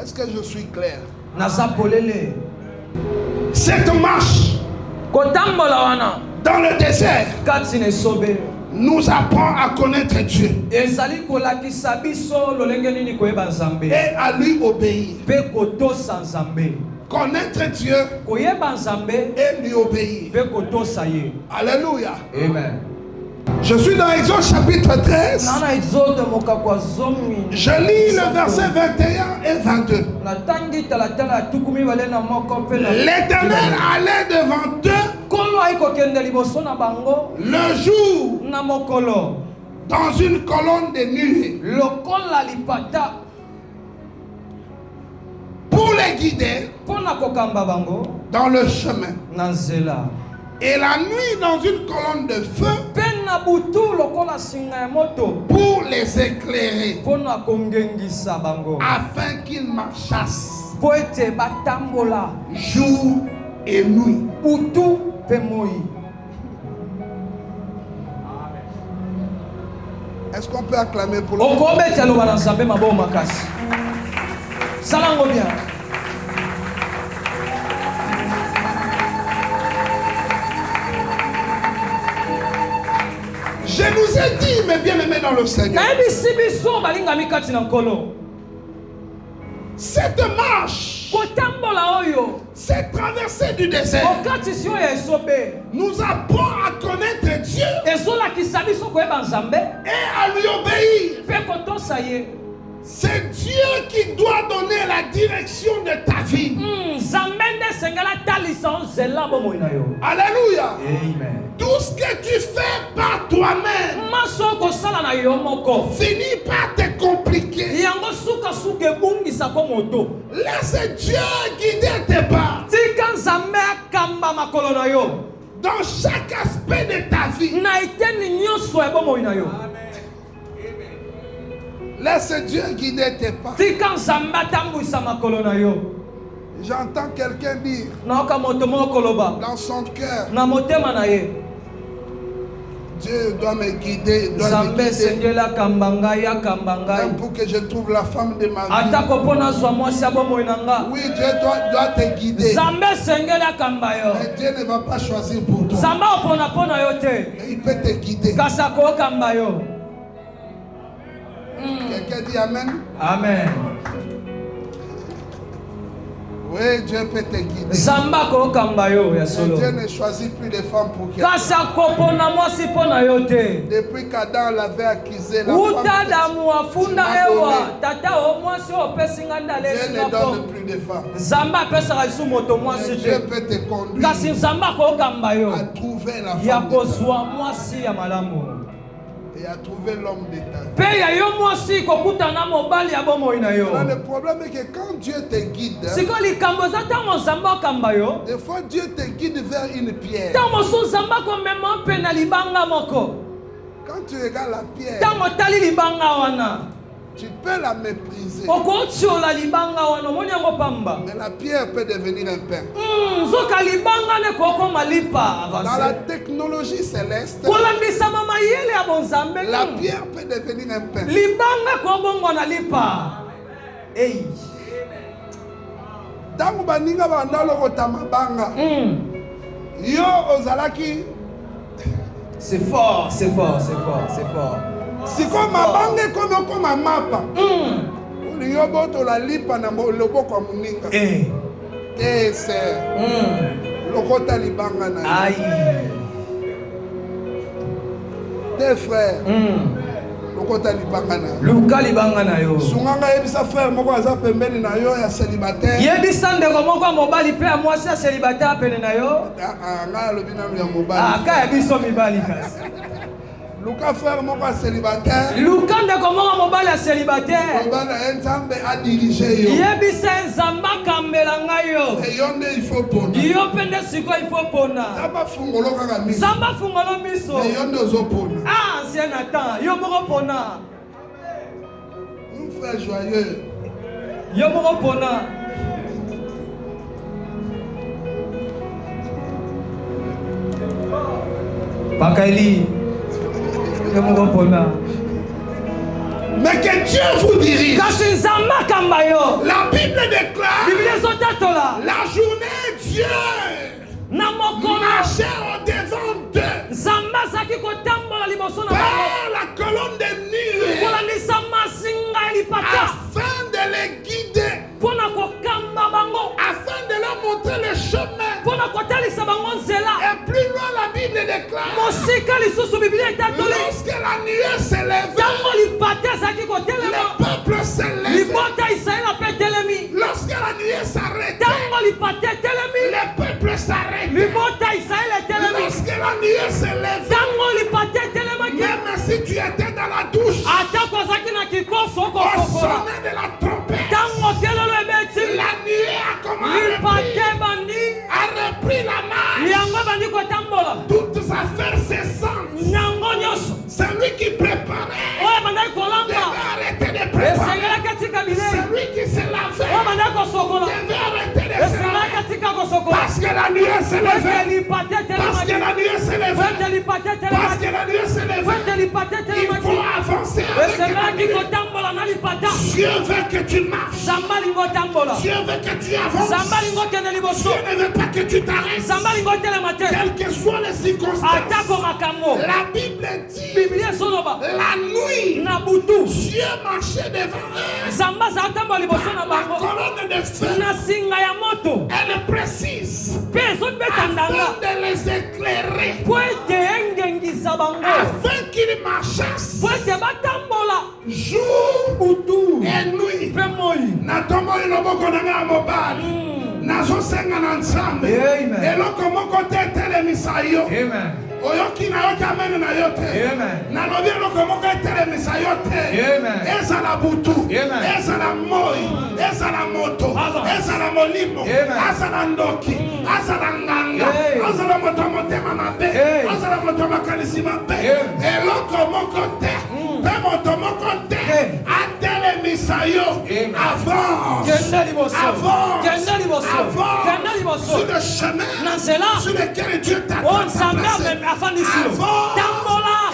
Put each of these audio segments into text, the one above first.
Est-ce que je suis clair? Cette marche dans le désert nous apprend à connaître Dieu et à lui obéir. Connaître Dieu et lui obéir. Alléluia. Amen. Je suis dans Exode chapitre 13. Je lis le verset 21 et 22. L'Éternel allait devant eux le jour dans une colonne de nuée pour les guider dans le chemin. Et la nuit dans une colonne de feu pour les éclairer afin qu'ils marchassent jour et nuit. Est-ce qu'on peut acclamer pour le bien. Je nous ai dit, mes bien-aimés dans le Seigneur, cette marche, cette traversée du désert, nous apprend à connaître Dieu et à lui obéir. C'est Dieu qui doit donner la direction de ta vie. Alléluia. Amen. Tout ce que tu fais par toi-même finit par te compliquer. Laisse Dieu guider tes pas. Dans chaque aspect de ta vie. Laisse Dieu guider tes pas. J'entends quelqu'un dire dans son cœur, Dieu doit me guider, doit me guider. Même pour que je trouve la femme de ma vie. Oui, Dieu doit te guider. Mais Dieu ne va pas choisir pour toi. Mais il peut te guider. Quelqu'un dit Amen. Amen. Oui, Dieu peut te guider. Mais Dieu ne choisit plus les femmes pour quelqu'un. Depuis qu'Adam l'avait accusé, la femme Dieu ne donne plus de femmes. Mais Dieu peut te conduire à trouver la femme de ta vie. Et à trouver l'homme de ta vie. Le problème est que quand Dieu te guide, des fois Dieu te guide vers une pierre. Quand tu regardes la pierre, tu peux la mépriser. Mais la pierre peut devenir un pain. Dans la technologie céleste, la pierre peut devenir un pain. Tango baninga bandalo kotamabanga. Yo ozalaki. C'est fort, c'est fort, c'est fort, c'est fort. Si comme mabanga comme ma mapa. Yo boto la lipa na loboko muninga. C'est lokota libanga na. Aïe. Tes frères. Lokota libanga na. Luka libanga na yo. Sunganga yebisa frère moko aza pembeni na yo ya célibataire. Yebisa ndeko moko mobali pe amwasi ya célibataire pene na yo. Nga lobi na ya mobali. Ka yebiso mibali kasi. Luka frère moko célibataire. Luka ndeko moko mobali ya célibataire. Bana Nzambe a dirigé yo. Yebisa Nzamba kambela ngayo. Et yo nde il faut pona. Yo pende siko il faut pona. Nzamba fungolo kaka miso. Nzamba fungolo miso. Et yo nde ozopona. Ancien Nathan, yo moko pona. Un frère joyeux. Yo moko pona. Pakaili. Mais que Dieu vous dirige. La Bible Lorsque la nuée s'élève, le peuple s'élève. Lorsque la nuée s'arrête, le peuple s'arrête. Lorsque la nuée s'élève, même si tu étais dans la douche, au sommet de la trompette, la nuée a repris la marche. Toutes ses affaires cessantes. C'est lui qui préparait. Devait arrêter de préparer. C'est lui qui se lavait. Devait arrêter de se laver. Parce que la nuée s'est levée. Parce que la nuée s'est levée. Parce que la nuée s'est levée. Il faut avancer avec la nuée. Dieu veut que tu marches. Dieu veut que tu avances. Dieu ne veut pas que tu t'arrêtes. Quelles que soient les circonstances. La Bible dit la nuit, Dieu marchait devant eux. La colonne de feu, elle est précise afin de les éclairer, afin qu'ils marchassent jour et nuit. Natombo iloboko nanga mobali. Nazosenga na nzambe. Eloko moko te telemisa yo. Oyoki na yoki amene na yote. Nalobi eloko moko telemisa yote. Ezala butu. Ezala moi. Ezala moto. Ezala molimo. Ezala ndoki. Ezala nganga. Ezala moto motema mabe. Ezala moto makanisi mabe. Eloko moko te. Pe moto moko te. Atelemisa yo. Avance. Avance. Sur le chemin sur lequel Dieu t'a placé. Avance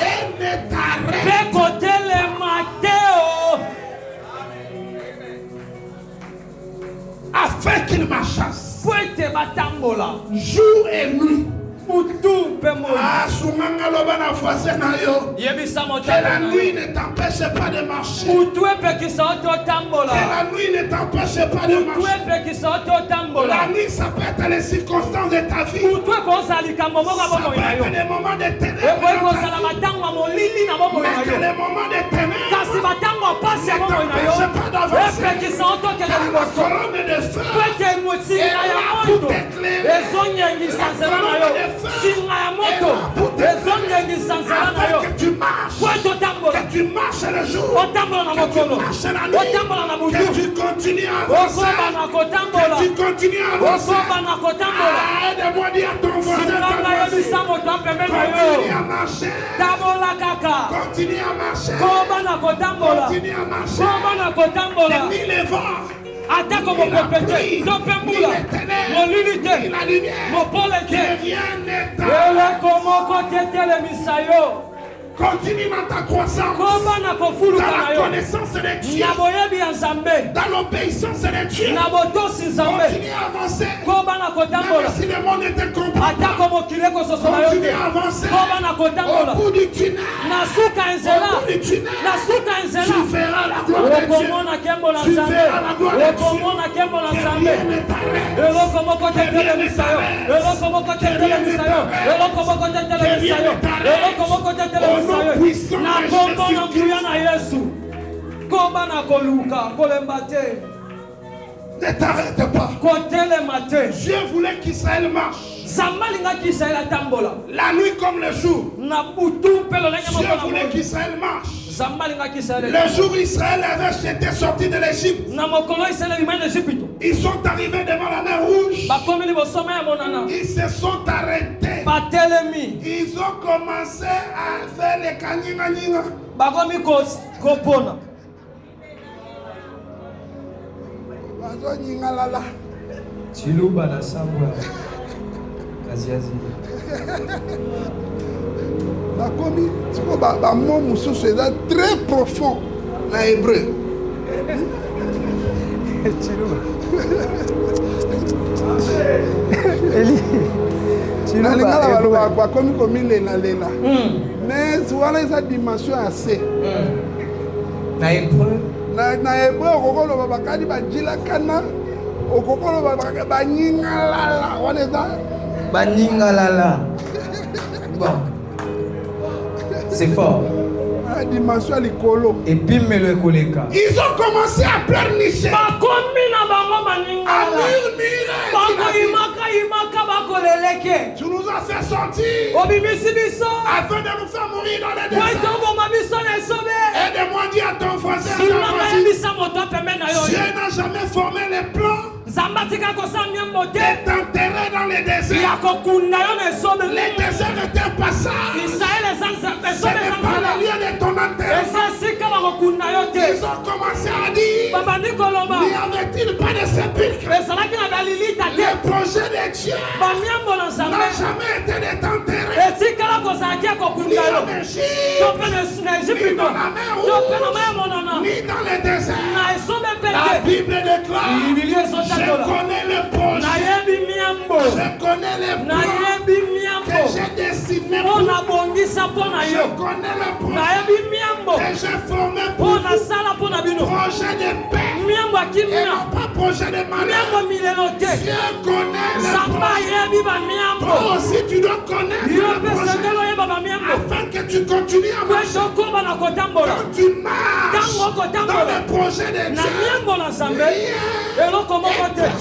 et ne t'arrête. Afin qu'il marchasse jour et nuit. Que la nuit ne t'empêche pas de marcher. Que la nuit ne t'empêche pas de marcher. La nuit, ça peut être les circonstances de ta vie. Ça peut être des moments de ténèbres. Mais que les moments de ténèbres ne t'empêchent pas d'avancer. Car la colonne de feu est là pour t'éclairer. La colonne de feu que tu marches le jour, que tu marches la nuit, que tu continues à avancer, que tu continues à avancer. Aide-moi à dire à ton voisin, continue à marcher, continue à marcher, continue à marcher, ni les vents. Atako mokopete, topembula, molilite, mopolete, ele komoko tetele misayo. Continue dans ta croissance, dans la connaissance de Dieu, dans l'obéissance de Dieu. Continue à avancer. Même si le monde ne te comprend pas, continue à avancer. Au bout du tunnel, tu verras la gloire de Dieu. Tu verras la gloire de Dieu. Rien ne t'arrête. Na kombo na nguya na Yesu. Koba na koluka, kolemba te. Ne t'arrête pas. Kotele mate. Dieu voulait qu'Israël marche. Zamalinga qu'Israël tambola. La nuit comme le jour. Na butu pelo lenga Dieu voulait qu'Israël marche. Zamalinga qu'Israël. Le jour où Israël avait été sorti de l'Égypte. Na mokolo Israël imane Égypte. Ils sont arrivés devant la mer Rouge. Ba komeli bo soma ya monana. Ils se sont arrêtés. Batelemi. Ils ont commencé à faire les kanyinga. Ba komi kopona. Bazo nyinga lala. Chiluba na sambwa. Kaziazi. Ba komi, siko ba mot mususu est très profond na hébreu. Chiluba. Chiluba ba komi komi lela. Mais voilà sa dimension assez. Na hébreu. Na hébreu okokolo babakadi bajila kana okokolo banyinga lala. On est là. Baninga lala. Bon. C'est fort. Et puis me le koleka. Ils ont commencé à pleurnicher. À murmurer. Tu nous as fait sortir afin de nous faire mourir dans les déserts. Aide-moi, dis à ton voisin. Dieu n'a jamais formé les plans et t'enterrer dans les déserts. Les déserts étaient un passage. Ce n'est pas le lieu de ton enterrement. Ils ont commencé à dire, n'y avait-il pas de sépulcre? Le projet de Dieu n'a jamais été de t'enterrer. Ni en Égypte, ni dans la mer Rouge, ni dans les déserts. La Bible déclare, je connais le projet, je connais les plans que j'ai dessinés pour vous. Je connais le projet que j'ai formé pour vous. Projet de paix et non pas projet de malheur. Dieu connaît le projet. Toi aussi tu dois connaître le projet afin que tu continues à marcher. Quand tu marches dans le projet de Dieu, rien ne peut t'arrêter.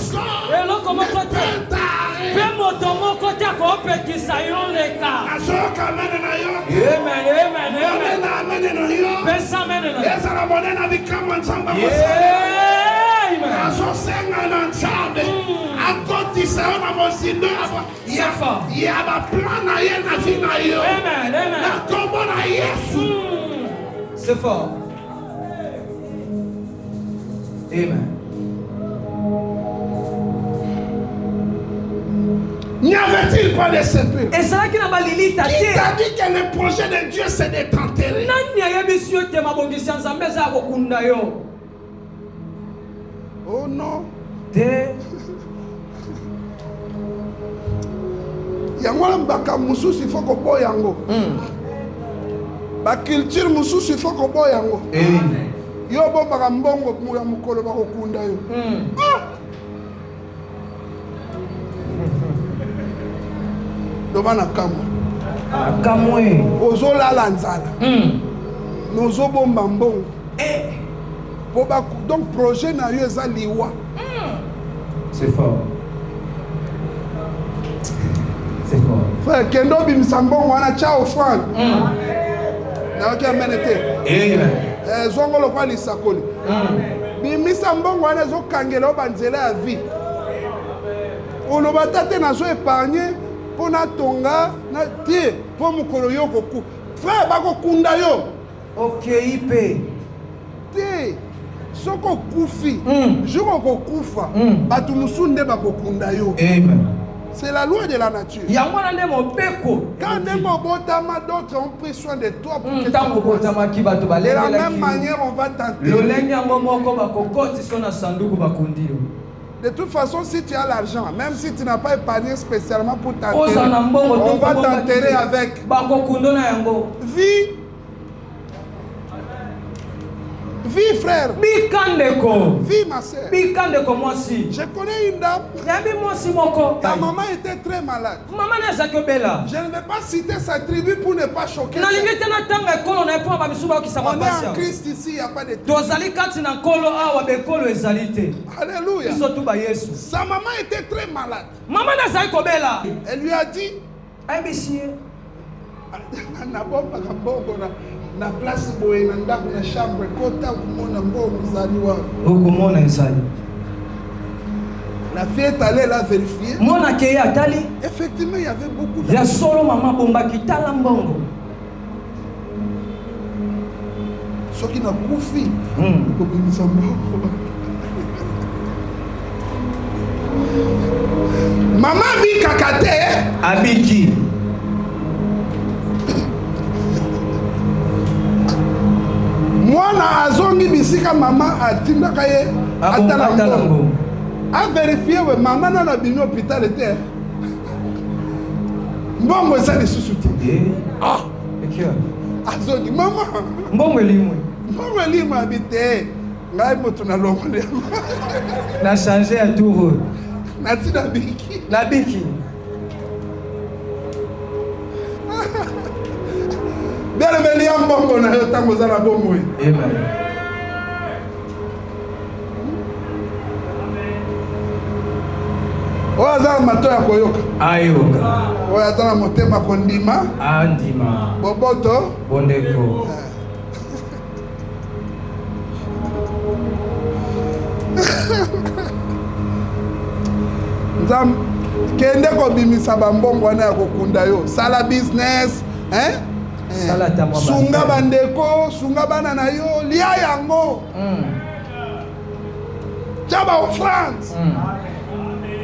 C'est fort. Amen. N'y avait-il pas de sépulcre? Qui t'a dit que le projet de Dieu c'est de t'enterrer? Oh non. Yango mbaka mususu il faut ko boyango. Ba culture mususu il faut ko boyango. Yo bombaka mbongo muya mukolo ba kokunda yo. Domana kamwe. Kamwe. Ozola la nzala. Nozo bomba mbongo. Donc projet na yo eza liwa. C'est fort. C'est fort. Frère kendo bimsambongo wana ciao Frank. Na okia menete. Zongo lo kwa lisakoli. Bimsambongo wana zo kangela banzela ya vie. Oloba tate na zo épargner pour na tonga na tie pour mukolo yo koku. Frère bako kunda yo. OK ipe. Tie soko kufi. Joko kokufa. Batu musunde bako kunda yo. Amen. C'est la loi de la nature. Quand d'autres ont pris soin de toi pour que tu de la même manière, on va t'enterrer. De toute façon, si tu as l'argent, même si tu n'as pas épargné spécialement pour t'enterrer, on va t'enterrer avec. Vie. Vie, frère. Vie, ma soeur. Je connais une dame. Ta maman était très malade. Je ne vais pas citer sa tribu pour ne pas choquer. On est en Christ ici, il n'y a pas de tribu. Alléluia. Sa maman était très malade. Elle lui a dit, na place boye na ndako na chambre kota kumona mbongo zaliwa ukumona insali. La fille est allée la vérifier. Mona keye atali. Effectivement, il y avait beaucoup de. Ya solo mama bomba kitala mbongo. Soki na kufi. Kobimisa mbongo. Mama bi kakate abiki. Mwana azongi bisika mama atindaka ye atala mbongo. A vérifier we mama na bino hôpital était. Mbongo eza lisusu te. Ah, ekio. Azongi mama. Mbongo elimwe. Mbongo elimwe abite. Ngai moto na longo de. Na changer à tour. Na tina biki. Na biki. Bien le meilleur mbongo na yo tango za na bomoi. Amen. Oya za mato ya koyoka. Ayoka. Oya za na motema kondima. Andima. Boboto. Bondeko. Nzam kende ko bimisa bambongo wana ya kokunda yo. Sala business, hein? Sala ta mwa. Sunga bandeko, sunga bana na yo, lia yango. Chaba en France.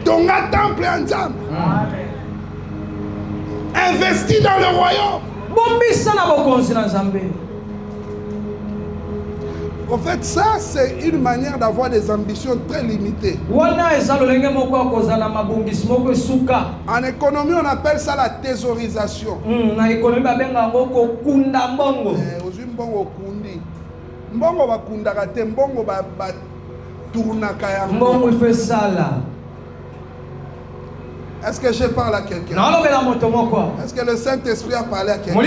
Tonga temple en Nzam. Investi dans le royaume. Bombisa na bokonzi na Nzambe. En fait, ça, c'est une manière d'avoir des ambitions très limitées. En économie, on appelle ça la thésaurisation. Est-ce que je parle à quelqu'un? Est-ce que le Saint-Esprit a parlé à quelqu'un?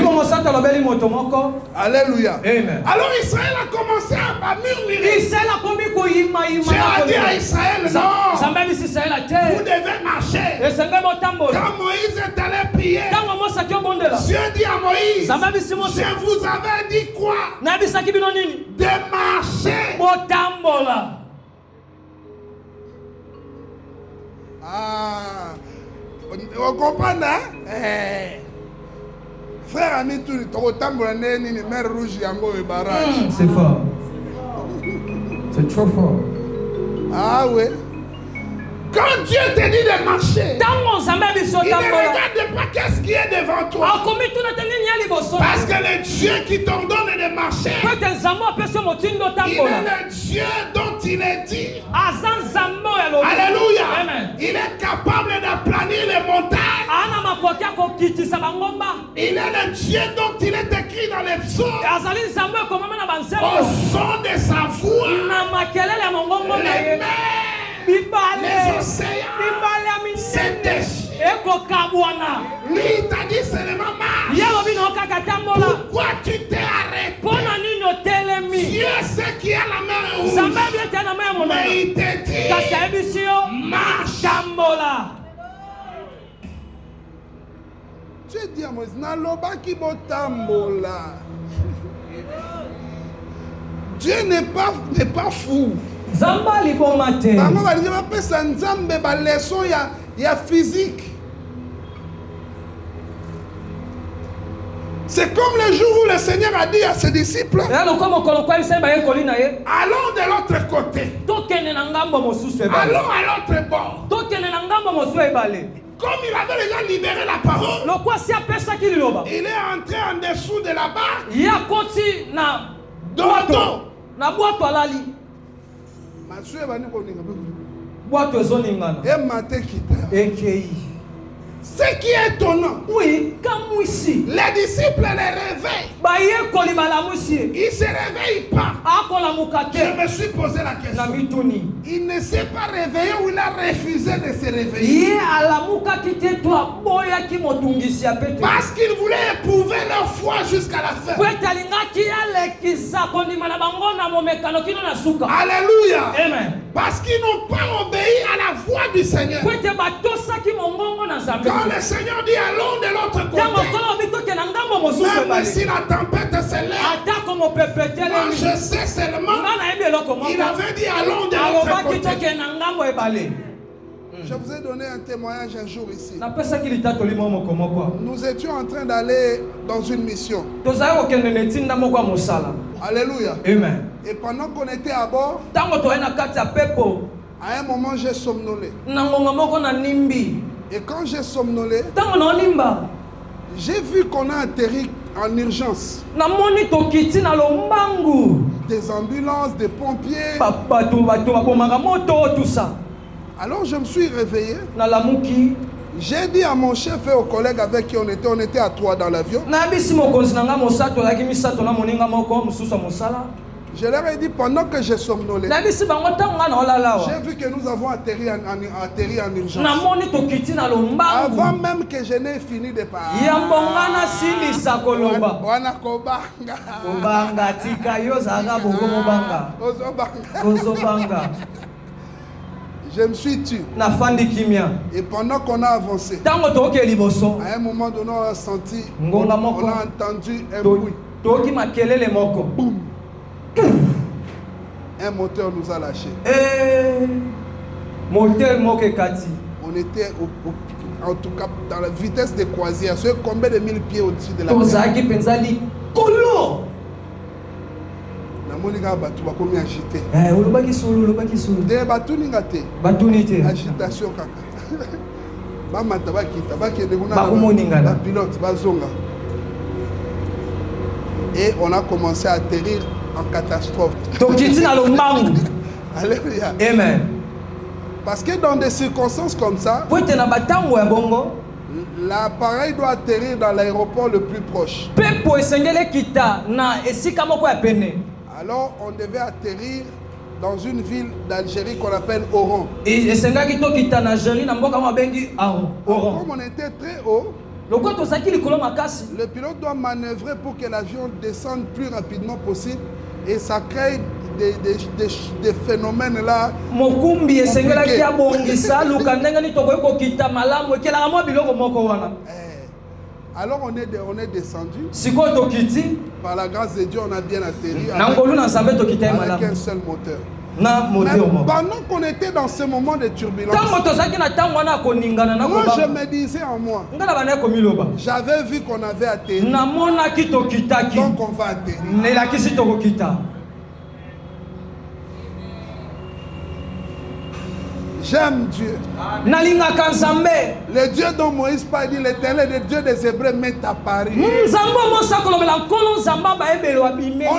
Alléluia. Amen. Alors Israël a commencé à murmurer. Dieu a dit à Israël, non, vous devez marcher. Quand Moïse est allé prier, Dieu dit à Moïse, je vous avais dit quoi? De marcher. Ah, on comprend, hein? Frère ami, tout le temps, mer rouge, yango et barrage. C'est fort. C'est trop fort. Ah oui. Quand Dieu te dit de marcher, il ne regarde pas qu'est-ce qui est devant toi. Parce que le Dieu qui t'ordonne de marcher, il est le Dieu dont il est dit. Alléluia. Amen. Il est capable d'aplanir les montagnes. Il est le Dieu dont il est écrit dans les psaumes. Au son de sa voix, les mers, les océans se déchirent. Lui, il t'a dit seulement marche. Pourquoi tu t'es arrêté? Dieu sait qui a la main rouge. Mais il te dit marche. Dieu dit à Moïse, Naloba ki botambola. Dieu n'est pas fou. Zamba libomate. Maman va dire que ça nzambe ba leçon ya physique. C'est comme le jour où le Seigneur a dit à ses disciples, allons de l'autre côté. Allons à l'autre bord. Comme il avait déjà libéré la parole, il est entré en dessous de la barque. Ce qui est étonnant, oui, comme ici, les disciples les réveillent. Ils se réveillent pas. Je me suis posé la question. Il ne s'est pas réveillé ou il a refusé de se réveiller. Parce qu'il voulait éprouver leur foi jusqu'à la fin. Alléluia. Amen. Parce qu'ils n'ont pas obéi à la voix du Seigneur. Quand le Seigneur dit allons de l'autre côté, même si la tempête s'élève, moi je sais seulement, il avait dit allons de l'autre côté. Je vous ai donné un témoignage un jour ici. Nous étions en train d'aller dans une mission. Alléluia. Amen. Et pendant qu'on était à bord, à un moment j'ai somnolé. Et quand j'ai somnolé, j'ai vu qu'on a atterri en urgence. Des ambulances, des pompiers. Alors je me suis réveillé. J'ai dit à mon chef et aux collègues avec qui on était à 3 dans l'avion. Je leur ai dit pendant que je somnolais, j'ai vu que nous avons atterri en urgence. Avant même que je n'ai fini de parler. Je me suis tué. Et pendant qu'on a avancé, à un moment donné, on a senti, on a entendu un bruit. Boum. Un moteur nous a lâché. On était en tout cas dans la vitesse de croisière. C'est combien de 1000 pieds au-dessus de la terre. Agitation et on a commencé à atterrir en catastrophe. Alléluia. Amen. Parce que dans des circonstances comme ça, l'appareil doit atterrir dans l'aéroport le plus proche. Alors on devait atterrir dans une ville d'Algérie qu'on appelle Oran. Comme on était très haut, le pilote doit manœuvrer pour que l'avion descende plus rapidement possible et ça crée des phénomènes là. Alors on est descendu. Par la grâce de Dieu, on a bien atterri avec un seul moteur. Pendant qu'on était dans ce moment de turbulence, moi je me disais en moi, j'avais vu qu'on avait atterri, donc on va atterrir. J'aime Dieu. Le Dieu dont Moïse parle, dit l'Éternel, le Dieu des Hébreux m'est apparu. On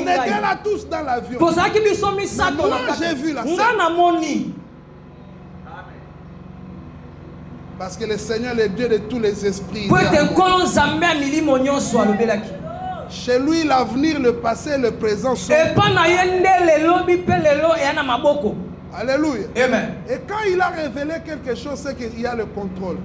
était là tous dans l'avion. Moi j'ai vu la scène. Parce que le Seigneur est le Dieu de tous les esprits. Chez lui, l'avenir, le passé, le présent sont. Alléluia. Amen. Et quand il a révélé quelque chose, c'est qu'il y a le contrôle.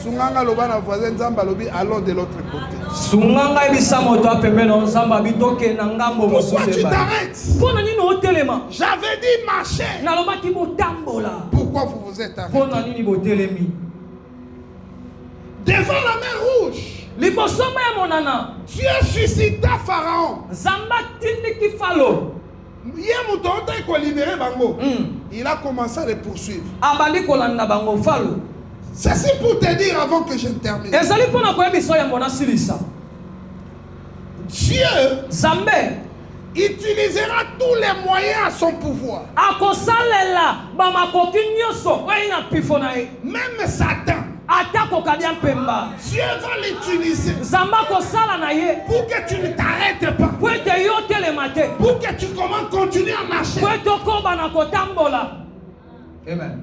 Sunganga loba na voisin nzamba lobi allons de l'autre côté. Pourquoi tu t'arrêtes? J'avais dit marcher. Pourquoi vous vous êtes arrêtés? Devant la mer Rouge, Dieu suscita Pharaon. Il a commencé à les poursuivre. Ceci pour te dire avant que je termine. Dieu utilisera tous les moyens à son pouvoir. Même Satan, Dieu va l'utiliser pour que tu ne t'arrêtes pas, pour que tu continues à marcher. Amen.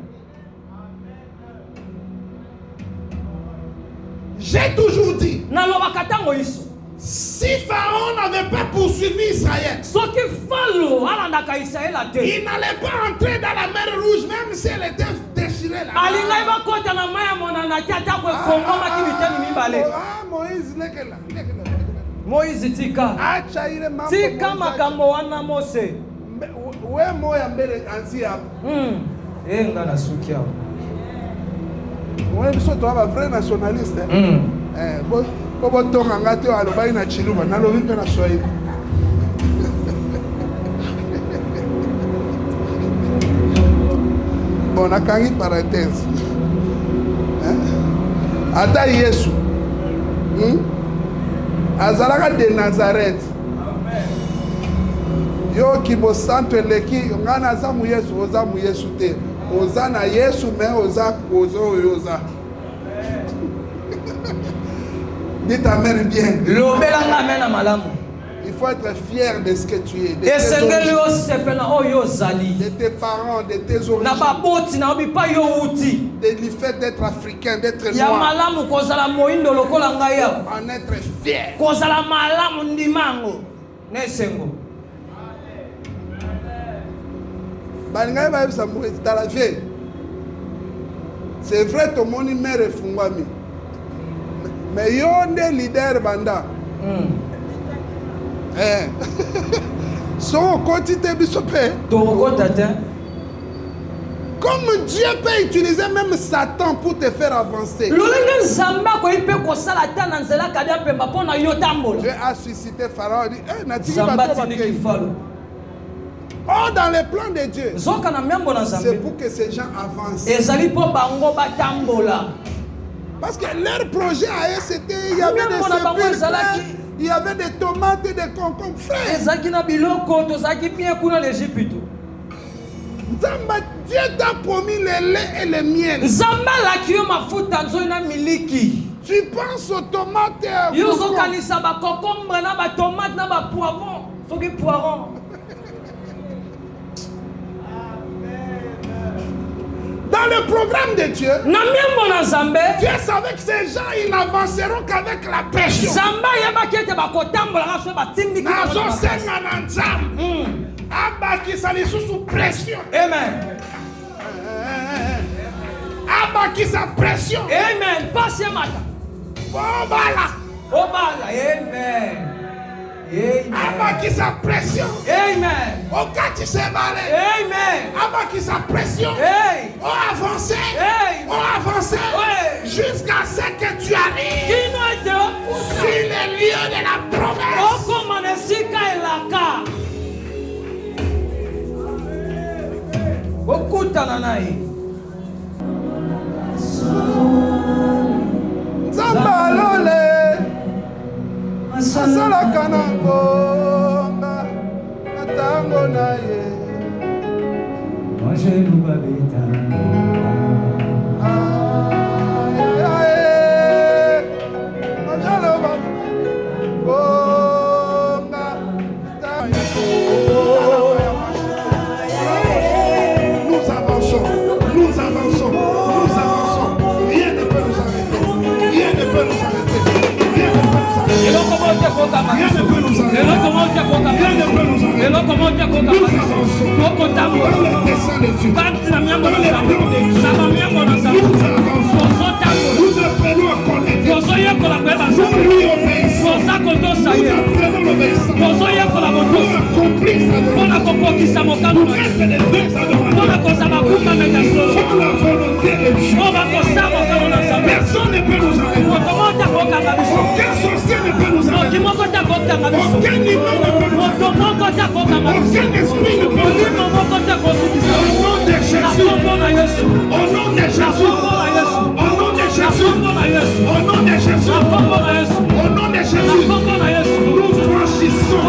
J'ai toujours dit, si Pharaon n'avait pas poursuivi Israël, il n'allait pas entrer dans la mer Rouge, même si elle était déchirée là. Moïse tika makambo wana Mose. We moya mbele anzi hapo. Nga na suki hapo. Ouais, biso to ba vrai nationaliste. Bo tonga ngate wa lobai na chiluba na lobi pe na Swahili. Bon, nakangi parenthèse. Ata Yesu. Azalaka de Nazareth. Yo kibo santo eleki ngana za mu Yesu te. Oza na Yesu me oza oza. Dites amen bien. Lobelanga mena malamu. Il faut être fier de ce que tu es. De tes parents, de tes origines. De du fait d'être africain, d'être noir. En être fier. C'est vrai, ton moni mère est fungwami. Mais yon est leader banda. Son quantité bisopé. Comme Dieu peut utiliser même Satan pour te faire avancer. Dieu a suscité Pharaon. Oh, dans les plans de Dieu, c'est pour que ces gens avancent. Parce que leur projet à eux, c'était, il y avait des sépulcres, il y avait des tomates et des concombres frais. Dieu t'a promis le lait et le miel. Tu penses aux tomates et aux concombres. Dans le programme de Dieu, Dieu savait que ces gens ils n'avanceront qu'avec la pression. Sous pression. Amen. Qui sa pression. Amen. Patiemment. Obala. Amen. Qui sa pression. Amen. Au cas tu sais balé. Amen. Qui sa pression. Hey. On avancer. Hey. On avancer. Hey. Jusqu'à ce que tu arrives sur les lieux de la promesse. Zambalole Asala kanangonga Atango na ye Manger nous babeta Personne ne peut nous arrêter. Aucun sorcier ne peut nous arrêter. Aucun humain ne peut nous arrêter. Aucun esprit ne peut nous arrêter. Au nom de Jésus. Au nom de Jésus. Au nom de Jésus. Au nom de Jésus. Au nom de Jésus. Nous franchissons.